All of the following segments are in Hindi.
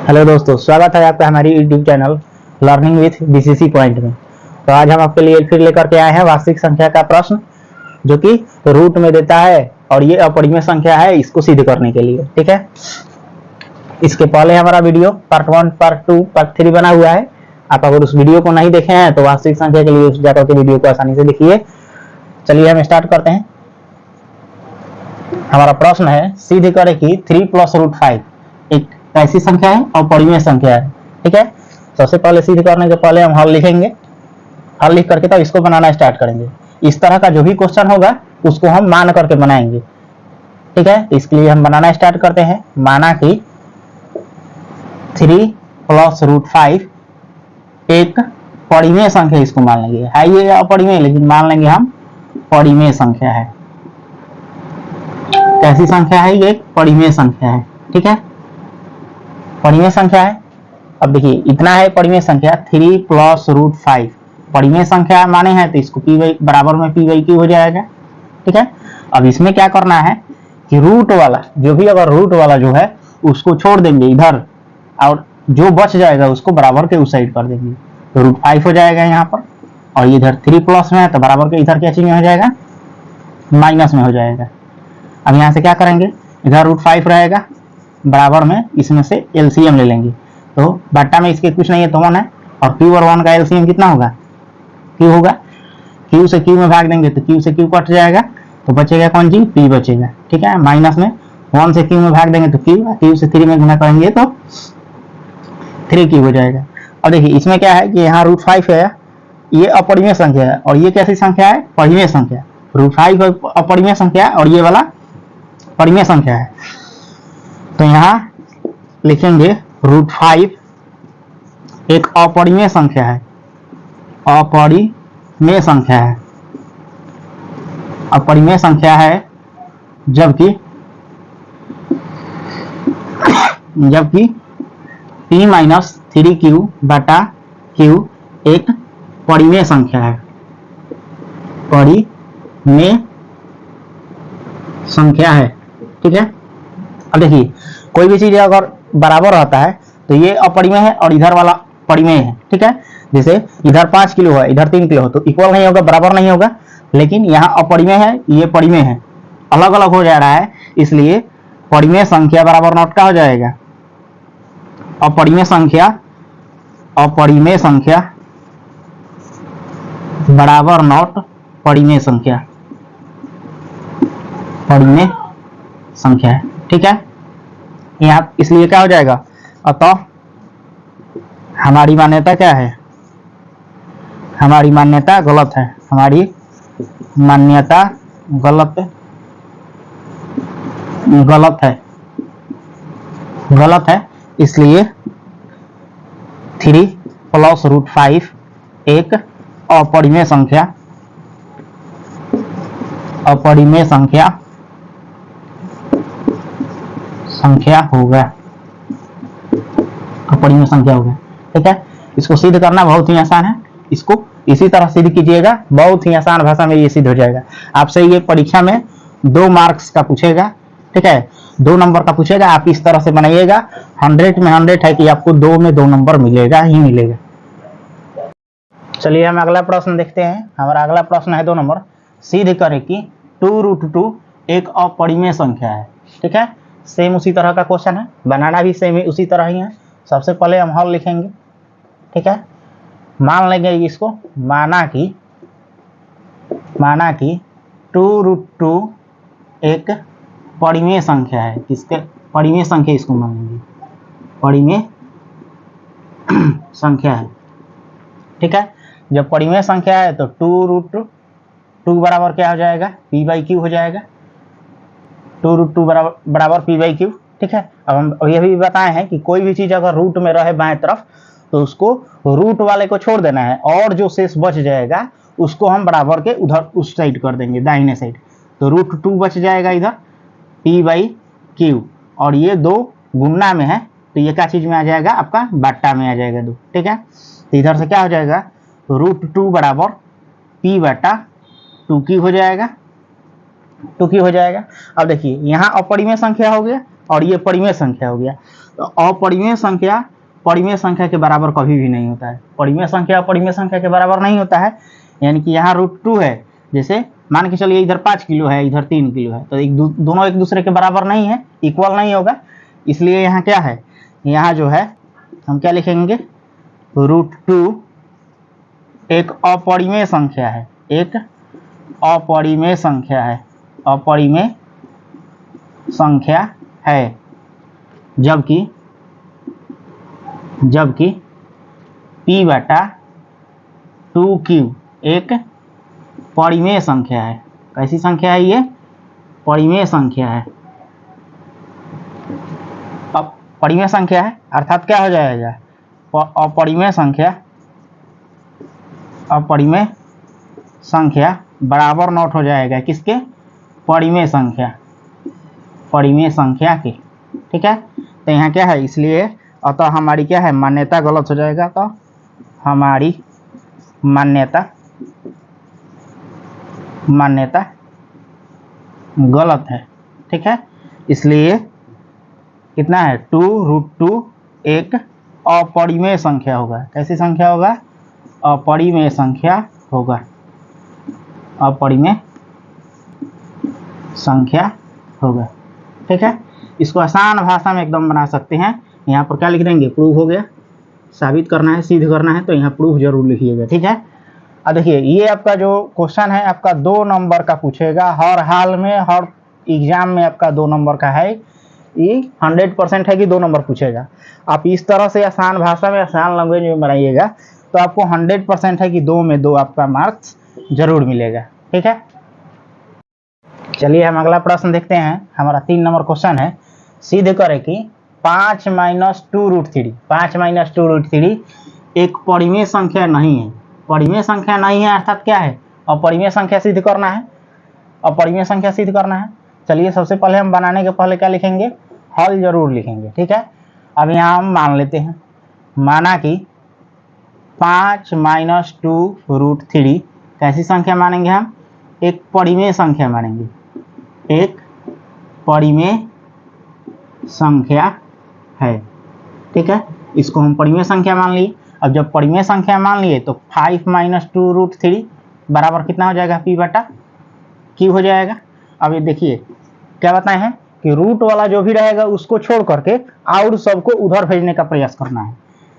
हेलो दोस्तों, स्वागत है आपका हमारी YouTube channel learning with BCC point में। तो आज हम आपके लिए फिर लेकर के आए हैं वास्तविक संख्या का प्रश्न, जो कि रूट में देता है और ये अपरिमेय संख्या है, इसको सिद्ध करने के लिए। ठीक है, इसके पहले हमारा वीडियो पार्ट 1, पार्ट 2, पार्ट 3 बना हुआ है। आप अगर उस वीडियो को नहीं देखे हैं तो वास्तविक संख्या के लिए उस जाकर के वीडियो को आसानी से देखिए। चलिए हम स्टार्ट करते हैं। हमारा प्रश्न है, सिद्ध करें कि 3 + √5 एक ऐसी संख्या है और अपरिमेय संख्या है। ठीक है, सबसे पहले सिद्ध करने के पहले हम हल लिखेंगे। हल लिख करके तो इसको बनाना स्टार्ट करेंगे। इस तरह का जो भी क्वेश्चन होगा उसको हम मान करके बनाएंगे। ठीक है, इसके लिए हम बनाना स्टार्ट करते हैं। माना कि 3 + √5 एक परिमेय संख्या, इसको मान लेंगे। है ये अपरिमेय, लेकिन मान लेंगे हम परिमेय संख्या है। कैसी संख्या है? ये परिमेय संख्या है। ठीक है, परिमेय संख्या है। अब देखिए, इतना है परिमेय संख्या 3 + √5 परिमेय संख्या माने हैं, तो इसको पी वाई बराबर में p/q हो जाएगा। ठीक है, अब इसमें क्या करना है कि रूट वाला जो भी, अगर रूट वाला जो है उसको छोड़ देंगे इधर, और जो बच जाएगा उसको बराबर के उस साइड कर देंगे, तो √5 हो जाएगा यहाँ पर। और इधर 3 प्लस में है तो बराबर के इधर क्या चीज में हो जाएगा? माइनस में हो जाएगा। अब यहाँ से क्या करेंगे, इधर √5 रहेगा, बराबर में इसमें से एलसीएम ले लेंगे। तो बट्टा में इसके कुछ नहीं है तो 1 है, और q और 1 का एलसीएम कितना होगा? q होगा। q से q में भाग देंगे तो q से q कट जाएगा, तो बचेगा कौन चीज? p बचेगा। ठीक है, माइनस में 1 से q में भाग देंगे तो q से 3 में गुना करेंगे तो 3q हो जाएगा। और देखिए इसमें क्या है कि यहाँ √5 है, ये अपरिमेय संख्या है, और ये कैसी संख्या है? परिमेय संख्या। √5 अपरिमेय संख्या है और ये वाला परिमेय संख्या है। तो यहाँ लिखेंगे √5 एक अपरिमेय संख्या है। अपरिमेय संख्या है, अपरिमेय संख्या है, जबकि p - 3q/q एक परिमेय संख्या है। परिमेय संख्या है। ठीक है, अब देखिए कोई भी चीज अगर बराबर रहता है तो ये अपरिमेय है और इधर वाला परिमेय है। ठीक है, जैसे इधर 5 किलो है, इधर 3 किलो है, तो इक्वल नहीं होगा, बराबर नहीं होगा। लेकिन यहाँ अपरिमेय है, ये परिमेय है, अलग अलग हो जा रहा है, इसलिए परिमेय संख्या बराबर नॉट का हो जाएगा। अपरिमेय संख्या, अपरिमेय संख्या बराबर नॉट परिमेय संख्या, परिमेय संख्या है। ठीक है, यहाँ इसलिए क्या हो जाएगा? अतः हमारी मान्यता क्या है? हमारी मान्यता गलत है। हमारी मान्यता गलत है, इसलिए 3 + √5 एक अपरिमेय संख्या, अपरिमेय संख्या होगा। अपरिमेय संख्या होगा। ठीक है, इसको सिद्ध करना बहुत ही आसान है। इसको इसी तरह सिद्ध कीजिएगा, बहुत ही आसान भाषा में ये सिद्ध हो जाएगा। आपसे ये परीक्षा में 2 मार्क्स का पूछेगा। ठीक है, 2 नंबर का पूछेगा, आप इस तरह से बनाइएगा। 100 में 100 है कि आपको 2 में 2 नंबर मिलेगा ही मिलेगा। चलिए हम अगला प्रश्न देखते हैं। हमारा अगला प्रश्न है 2 नंबर, सिद्ध करें कि 2√2 एक अपरिमेय संख्या है। ठीक है, सेम उसी तरह का क्वेश्चन है, बनाना भी सेम उसी तरह ही है। सबसे पहले हम हल लिखेंगे। ठीक है, मान लेंगे इसको, माना कि 2√2 एक परिमेय संख्या है। किसके? परिमेय संख्या, इसको मान लेंगे परिमेय संख्या है। ठीक है, जब परिमेय संख्या है तो 2√2 बराबर क्या हो जाएगा? p/q हो जाएगा। 2√2 बराबर p/q। ठीक है, अब हम ये भी बताए हैं कि कोई भी चीज अगर रूट में रहे बाएं तरफ तो उसको रूट वाले को छोड़ देना है, और जो शेष बच जाएगा उसको हम बराबर के उधर उस साइड कर देंगे, दाहिने साइड। तो √2 बच जाएगा इधर p/q, और ये 2 गुणा में है तो ये क्या चीज में आ जाएगा? आपका बट्टा में आ जाएगा 2। ठीक है, तो इधर से क्या हो जाएगा? √2 बराबर p/2q हो जाएगा। 2q हो जाएगा। अब देखिए यहाँ अपरिमेय संख्या हो गया और ये परिमेय संख्या हो गया। तो अपरिमेय संख्या परिमेय संख्या के बराबर कभी भी नहीं होता है। परिमेय संख्या परिमेय संख्या के बराबर नहीं होता है, यानी कि यहाँ √2 है, जैसे मान के चलिए इधर 5 किलो है, इधर 3 किलो है, तो दोनों एक दूसरे के बराबर नहीं है, इक्वल नहीं होगा। इसलिए यहाँ क्या है, यहाँ जो है हम क्या लिखेंगे, √2 एक अपरिमेय संख्या है, एक अपरिमेय संख्या है, अपरिमेय संख्या है, जबकि P/2Q एक परिमेय संख्या है। कैसी संख्या है ये, परिमेय संख्या है। अब परिमेय संख्या है अर्थात क्या हो जाएगा, अपरिमेय संख्या बराबर नोट हो जाएगा किसके, परिमेय संख्या के। ठीक है, तो यहाँ क्या है, इसलिए अतः हमारी क्या है, मान्यता गलत हो जाएगा। तो हमारी मान्यता गलत है। ठीक है, इसलिए कितना है, 2√2 एक अपरिमेय संख्या होगा। कैसी संख्या होगा, अपरिमेय संख्या होगा, अपरिमेय संख्या होगा। ठीक है, इसको आसान भाषा में एकदम बना सकते हैं। यहाँ पर क्या लिख देंगे, प्रूफ हो गया। साबित करना है, सिद्ध करना है, तो यहाँ प्रूफ जरूर लिखिएगा। ठीक है, अब देखिए ये आपका जो क्वेश्चन है आपका 2 नंबर का पूछेगा, हर हाल में हर एग्जाम में आपका 2 नंबर का है। ये 100% है कि 2 नंबर पूछेगा। आप इस तरह से आसान भाषा में आसान लैंग्वेज में बनाइएगा तो आपको 100% है कि 2 में 2 आपका मार्क्स जरूर मिलेगा। ठीक है, चलिए हम अगला प्रश्न देखते हैं। हमारा 3 नंबर क्वेश्चन है, सिद्ध करें कि 5 - 2√3 एक परिमेय संख्या नहीं है। परिमेय संख्या नहीं है अर्थात क्या है, अपरिमेय संख्या सिद्ध करना है, अपरिमेय संख्या सिद्ध करना है। चलिए सबसे पहले हम बनाने के पहले क्या लिखेंगे, हल जरूर लिखेंगे। ठीक है, अब यहाँ हम मान लेते हैं, माना कि 5 - 2√3 कैसी संख्या मानेंगे हम, एक परिमेय संख्या मानेंगे, एक परिमेय संख्या है। ठीक है, इसको हम परिमेय संख्या मान लिए। अब जब परिमेय संख्या मान लिए तो 5 - 2√3 बराबर कितना हो जाएगा, P/Q हो जाएगा। अब ये देखिए क्या बताए हैं कि रूट वाला जो भी रहेगा उसको छोड़ करके और सबको उधर भेजने का प्रयास करना है।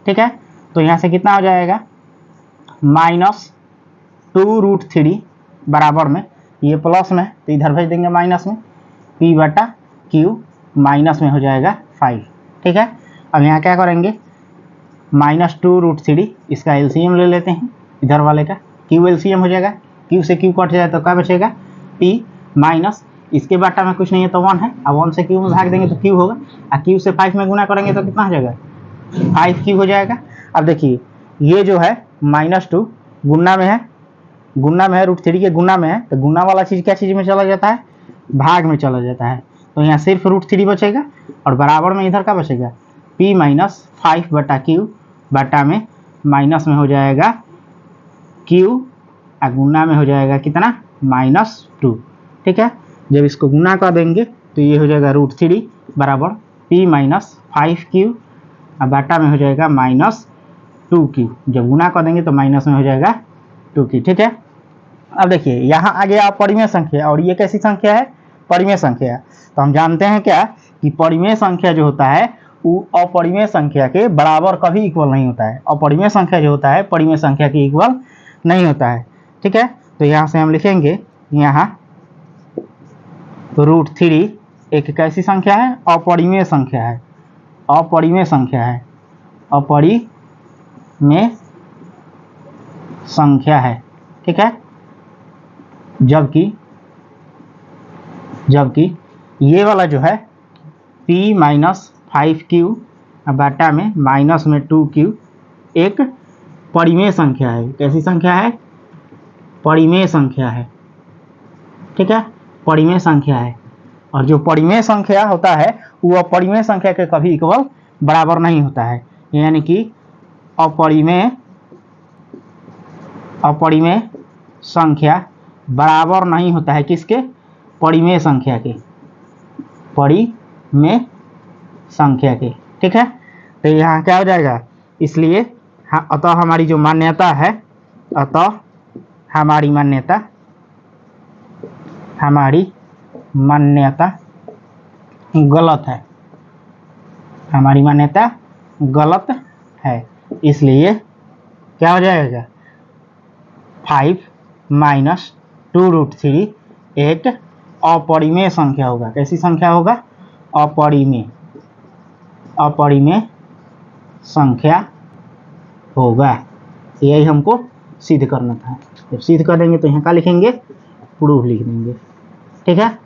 ठीक है, तो यहाँ से कितना हो जाएगा, -2√3 बराबर में, ये प्लस में तो इधर भेज देंगे माइनस में, P/Q माइनस में हो जाएगा 5। ठीक है, अब यहाँ क्या करेंगे, -2√3 इसका एलसीएम ले लेते हैं, इधर वाले का Q एलसीएम हो जाएगा, Q से Q कट जाए तो क्या बचेगा, P माइनस इसके बाटा में कुछ नहीं है तो 1 है, अब 1 से Q में भाग देंगे तो Q होगा, और Q से 5 में गुना करेंगे तो कितना हो जाएगा, 5Q हो जाएगा। अब देखिए ये जो है -2 गुना में है, √3 के गुना में है, तो गुना वाला चीज़ क्या चीज़ में चला जाता है, भाग में चला जाता है। तो यहाँ सिर्फ √3 बचेगा और बराबर में इधर का बचेगा, P - 5/Q बटा में माइनस में हो जाएगा Q और गुना में हो जाएगा कितना, -2। ठीक है, जब इसको गुना कर देंगे तो ये हो जाएगा √3 बराबर P - 5Q और बटा में हो जाएगा -2Q। जब गुना कर देंगे तो माइनस में हो जाएगा 2Q। ठीक है, अब देखिए यहाँ आ गया परिमेय संख्या, और ये कैसी संख्या है, परिमेय संख्या। तो हम जानते हैं क्या कि परिमेय संख्या जो होता है वो अपरिमेय संख्या के बराबर कभी इक्वल नहीं होता है। अपरिमेय संख्या जो होता है परिमेय संख्या के इक्वल नहीं होता है। ठीक है, तो यहाँ से हम लिखेंगे, यहाँ √3 एक कैसी संख्या है, अपरिमेय संख्या है, अपरिमेय संख्या है, अपरिमेय संख्या है। ठीक है, जबकि ये वाला जो है P - 5Q बटा में माइनस में 2Q एक परिमेय संख्या है। कैसी संख्या है, परिमेय संख्या है। ठीक है, परिमेय संख्या है, और जो परिमेय संख्या होता है वो अपरिमेय संख्या के कभी इक्वल बराबर नहीं होता है, यानी कि अपरिमेय संख्या बराबर नहीं होता है किसके, परिमेय संख्या के, परिमेय संख्या के। ठीक है, तो यहाँ क्या हो जाएगा, इसलिए अतः हमारी जो मान्यता है, अतः हमारी मान्यता गलत है, हमारी मान्यता गलत है। इसलिए क्या हो जाएगा, 5 माइनस 2√3 एक अपरिमेय संख्या होगा। कैसी संख्या होगा, अपरिमेय संख्या होगा। यही हमको सिद्ध करना था। जब सिद्ध कर देंगे तो यहाँ क्या लिखेंगे, प्रूफ लिख देंगे। ठीक है,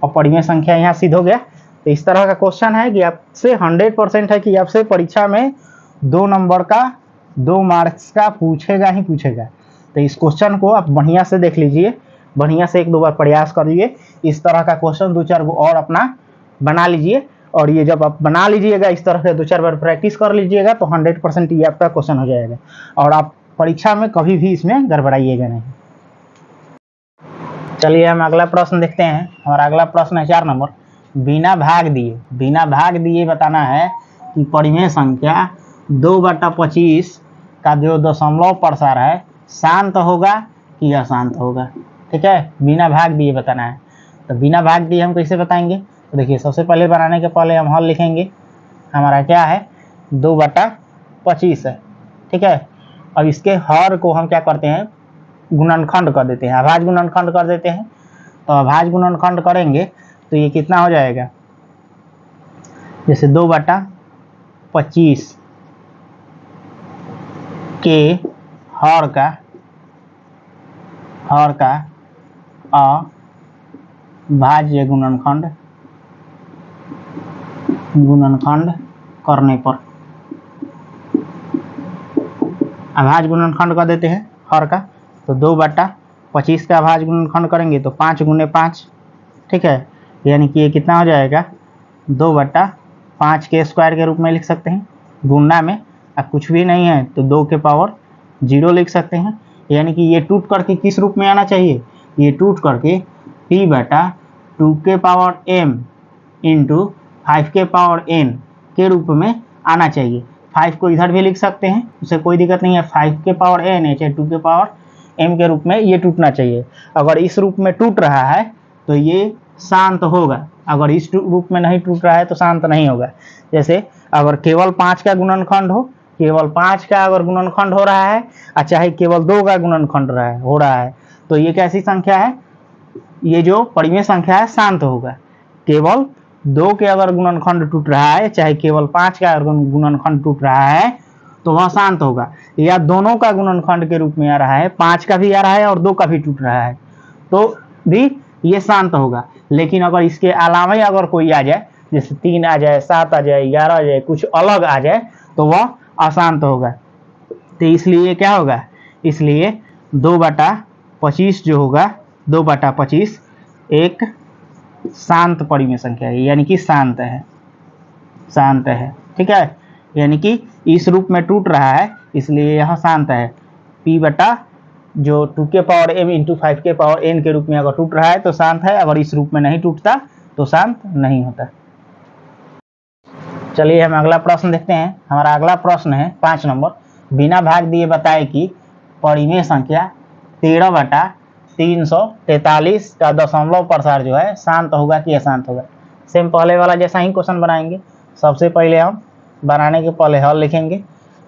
अपरिमेय संख्या यहाँ सिद्ध हो गया। तो इस तरह का क्वेश्चन है कि आपसे 100% है कि आपसे परीक्षा में 2 नंबर का 2 मार्क्स का पूछेगा ही पूछेगा। तो इस क्वेश्चन को आप बढ़िया से देख लीजिए, बढ़िया से 1-2 बार प्रयास कर लीजिए। इस तरह का क्वेश्चन 2-4 गो और अपना बना लीजिए, और ये जब आप बना लीजिएगा इस तरह से 2-4 बार प्रैक्टिस कर लीजिएगा तो 100% ये आपका क्वेश्चन हो जाएगा, और आप परीक्षा में कभी भी इसमें गड़बड़ाइएगा नहीं। चलिए हम अगला प्रश्न देखते हैं। हमारा अगला प्रश्न है 4 नंबर। बिना भाग दिए बताना है कि परिमेय संख्या 2/25 का जो दशमलव प्रसार है शांत होगा कि अशांत होगा। ठीक है, बिना भाग दिए बताना है। तो बिना भाग दिए हम कैसे बताएंगे, तो देखिए सबसे पहले बनाने के पहले हम हल लिखेंगे। हमारा क्या है, 2/25 है। ठीक है, अब इसके हर को हम क्या करते हैं, गुणनखंड कर देते हैं, अभाज्य गुणनखंड कर देते हैं। तो अभाज्य गुणनखंड करेंगे तो ये कितना हो जाएगा, जैसे 2/25 के हर का अभाज्य गुणनखंड करने पर, अभाज्य गुणनखंड कर देते हैं हर का। तो 2/25 का अभाज्य गुणनखंड करेंगे तो 5 × 5। ठीक है, यानी कि ये कितना हो जाएगा, 2/5 के स्क्वायर के रूप में लिख सकते हैं। गुणा में अब कुछ भी नहीं है तो 2 के पावर 0 लिख सकते हैं। यानी कि ये टूट करके किस रूप में आना चाहिए, ये टूट करके p/2 के पावर m इंटू 5 के पावर n के रूप में आना चाहिए। 5 को इधर भी लिख सकते हैं, उससे कोई दिक्कत नहीं है। 5 के पावर n है, चाहे 2 के पावर m के रूप में ये टूटना चाहिए। अगर इस रूप में टूट रहा है तो ये शांत होगा, अगर इस रूप में नहीं टूट रहा है तो शांत नहीं होगा। जैसे अगर केवल 5 का गुणनखंड हो, केवल 5 का अगर गुणनखंड हो रहा है और चाहे केवल 2 का गुणनखंड हो रहा है तो ये कैसी संख्या है, ये जो परिमेय संख्या है शांत होगा। केवल 2 के अगर गुणनखंड टूट रहा है, चाहे केवल 5 का अगर गुणनखंड टूट रहा है तो वह शांत होगा। या दोनों का गुणनखंड के रूप में आ रहा है, 5 का भी आ रहा है और 2 का भी टूट रहा है तो भी ये शांत होगा। लेकिन अगर इसके अलावा अगर कोई आ जाए, जैसे 3 आ जाए, 7 आ जाए, 11 आ जाए, कुछ अलग आ जाए तो वह अशांत होगा। तो इसलिए क्या होगा, इसलिए 2/25 जो होगा, 2/25 एक शांत परिमेय संख्या है, यानी कि शांत है। ठीक है, यानी कि इस रूप में टूट रहा है इसलिए यह शांत है। p/ जो 2 के पावर m इंटू 5 के पावर n के रूप में अगर टूट रहा है तो शांत है, अगर इस रूप में नहीं टूटता तो शांत नहीं होता। चलिए हम अगला प्रश्न देखते हैं। हमारा अगला प्रश्न है 5 नंबर। बिना भाग दिए बताए कि परिमेय संख्या 13/343 का दशमलव प्रसार जो है शांत होगा कि अशांत होगा। सेम पहले वाला जैसा ही क्वेश्चन बनाएंगे। सबसे पहले हम बनाने के पहले हल लिखेंगे,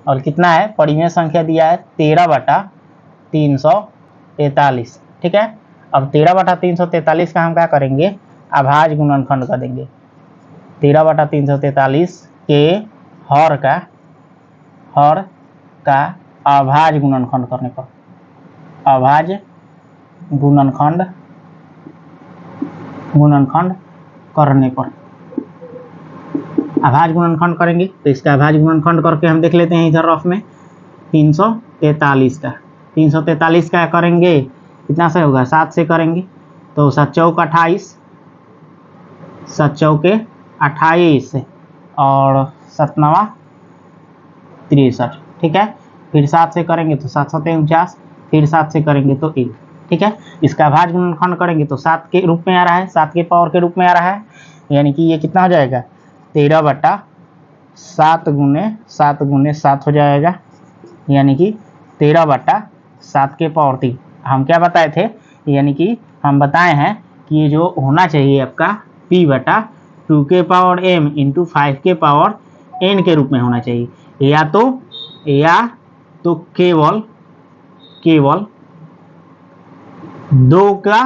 और कितना है, परिमेय संख्या दिया है 13/343। ठीक है, अब 13/343 का हम क्या करेंगे, अभाज्य गुणनखंड कर देंगे। 13/343 के हर का अभाज्य गुणनखंड करने पर, अभाज्य गुणनखंड करने पर, अभाज्य गुणनखंड करेंगे तो इसका अभाज्य गुणनखंड करके हम देख लेते हैं इधर रफ में। 343 का करेंगे, कितना से होगा, 7 से करेंगे तो 7 चौक 28, 7 चौके 28 और 7 नवा 63। ठीक है, फिर 7 से करेंगे तो 7 7 49, फिर 7 से करेंगे तो 1। ठीक है, इसका अभाज्य गुणनखंड करेंगे तो 7 के रूप में आ रहा है, 7 के पावर के रूप में आ रहा है, यानी कि ये कितना हो जाएगा, 13/7 7 गुने 7 हो जाएगा, यानी कि 13/7 के पावर 3। हम क्या बताए थे, यानी कि हम बताए हैं कि ये जो होना चाहिए आपका p/2 के पावर m इंटू 5 के पावर n के रूप में होना चाहिए, या तो केवल 2 का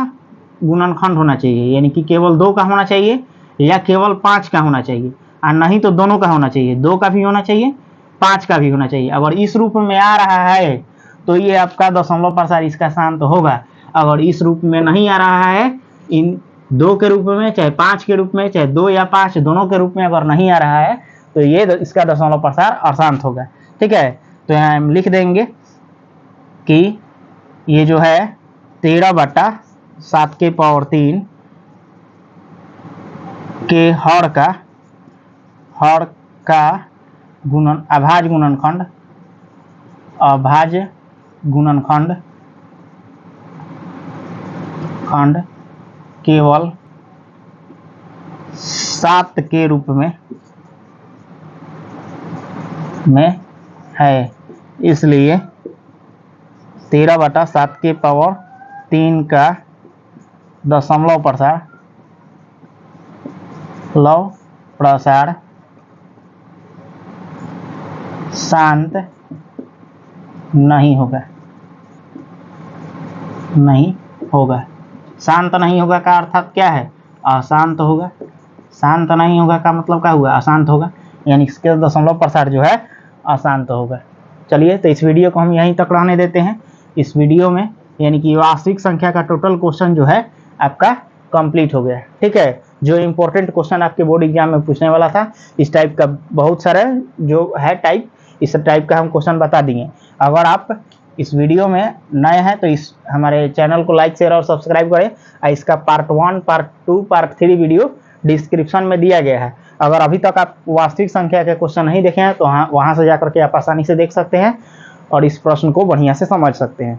गुणनखंड होना चाहिए, यानी कि केवल 2 का होना चाहिए या केवल 5 का होना चाहिए, और नहीं तो दोनों का होना चाहिए, 2 का भी होना चाहिए 5 का भी होना चाहिए। अगर इस रूप में आ रहा है तो ये आपका दशमलव प्रसार इसका शांत होगा। अगर इस रूप में नहीं आ रहा है, इन 2 के रूप में चाहे 5 के रूप में, चाहे 2 या 5 दोनों के रूप में अगर नहीं आ रहा है तो ये इसका दशमलव प्रसार अशांत होगा। ठीक है, तो यहाँ हम लिख देंगे कि ये जो है 13/7 के पावर 3 के हर का अभाज्य गुणनखंड केवल 7 के रूप में है, इसलिए 13/7 के पावर 3 का दशमलव प्रसार शांत नहीं होगा। शांत नहीं होगा का अर्थात क्या है, अशांत होगा। शांत नहीं होगा का मतलब क्या हुआ, अशांत होगा, यानी इसके दशमलव प्रसार जो है अशांत होगा। चलिए, तो इस वीडियो को हम यहीं तक रहने देते हैं। इस वीडियो में यानी कि वास्तविक संख्या का टोटल क्वेश्चन जो है आपका कंप्लीट हो गया। ठीक है, जो इम्पोर्टेंट क्वेश्चन आपके बोर्ड एग्जाम में पूछने वाला था, इस टाइप का बहुत सारा जो है टाइप, इस टाइप का हम क्वेश्चन बता दिए। अगर आप इस वीडियो में नए हैं तो इस हमारे चैनल को लाइक, शेयर और सब्सक्राइब करें। इसका part 1, part 2, part 3 video description में दिया गया है। अगर अभी तक आप वास्तविक संख्या के क्वेश्चन नहीं देखे हैं तो वहाँ से जाकर के आप आसानी से देख सकते हैं और इस प्रश्न को बढ़िया से समझ सकते हैं।